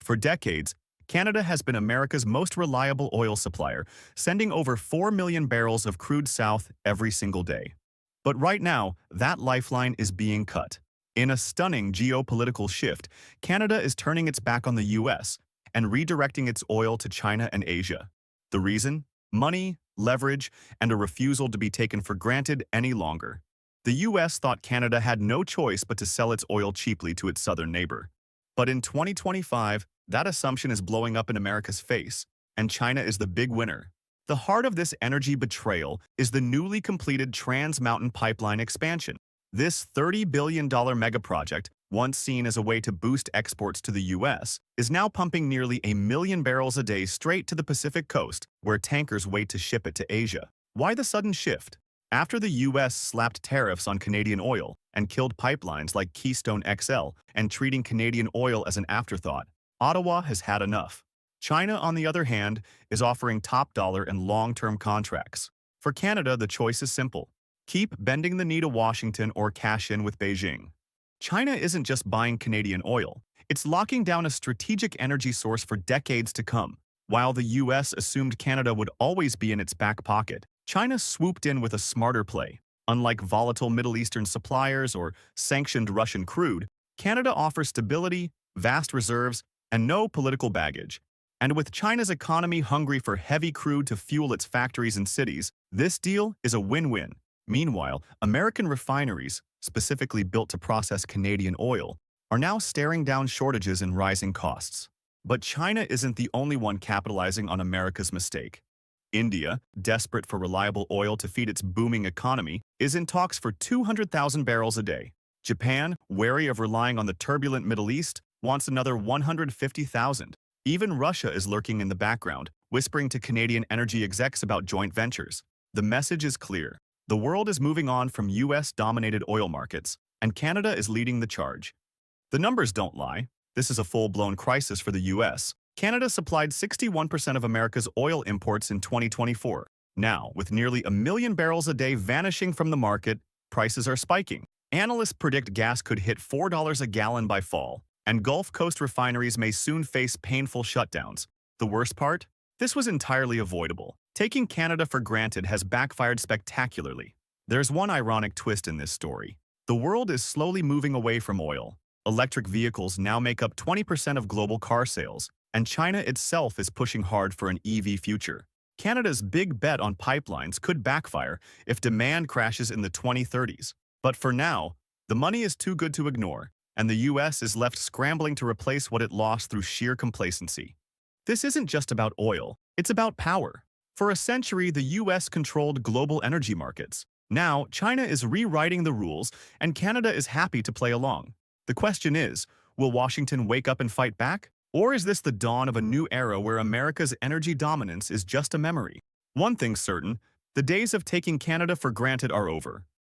For decades, Canada has been America's most reliable oil supplier, sending over 4 million barrels of crude south every single day. But right now, that lifeline is being cut. In a stunning geopolitical shift, Canada is turning its back on the US and redirecting its oil to China and Asia. The reason? Money, leverage, and a refusal to be taken for granted any longer. The US thought Canada had no choice but to sell its oil cheaply to its southern neighbor. But in 2025, that assumption is blowing up in America's face, and China is the big winner. The heart of this energy betrayal is the newly completed Trans Mountain Pipeline expansion. This $30 billion megaproject, once seen as a way to boost exports to the US, is now pumping nearly 1 million barrels a day straight to the Pacific coast, where tankers wait to ship it to Asia. Why the sudden shift? After the US slapped tariffs on Canadian oil and killed pipelines like Keystone XL and treating Canadian oil as an afterthought, Ottawa has had enough. China, on the other hand, is offering top dollar and long-term contracts. For Canada, the choice is simple. Keep bending the knee to Washington or cash in with Beijing. China isn't just buying Canadian oil. It's locking down a strategic energy source for decades to come. While the US assumed Canada would always be in its back pocket, China swooped in with a smarter play. Unlike volatile Middle Eastern suppliers or sanctioned Russian crude, Canada offers stability, vast reserves, and no political baggage. And with China's economy hungry for heavy crude to fuel its factories and cities, this deal is a win-win. Meanwhile, American refineries, specifically built to process Canadian oil, are now staring down shortages and rising costs. But China isn't the only one capitalizing on America's mistake. India, desperate for reliable oil to feed its booming economy, is in talks for 200,000 barrels a day. Japan, wary of relying on the turbulent Middle East, wants another 150,000. Even Russia is lurking in the background, whispering to Canadian energy execs about joint ventures. The message is clear. The world is moving on from US-dominated oil markets, and Canada is leading the charge. The numbers don't lie. This is a full-blown crisis for the US. Canada supplied 61% of America's oil imports in 2024. Now, with nearly 1 million barrels a day vanishing from the market, prices are spiking. Analysts predict gas could hit $4 a gallon by fall, and Gulf Coast refineries may soon face painful shutdowns. The worst part? This was entirely avoidable. Taking Canada for granted has backfired spectacularly. There's one ironic twist in this story. The world is slowly moving away from oil. Electric vehicles now make up 20% of global car sales, and China itself is pushing hard for an EV future. Canada's big bet on pipelines could backfire if demand crashes in the 2030s. But for now, the money is too good to ignore, and the US is left scrambling to replace what it lost through sheer complacency. This isn't just about oil, it's about power. For a century, the US controlled global energy markets. Now, China is rewriting the rules, and Canada is happy to play along. The question is, will Washington wake up and fight back? Or is this the dawn of a new era where America's energy dominance is just a memory? One thing's certain, the days of taking Canada for granted are over.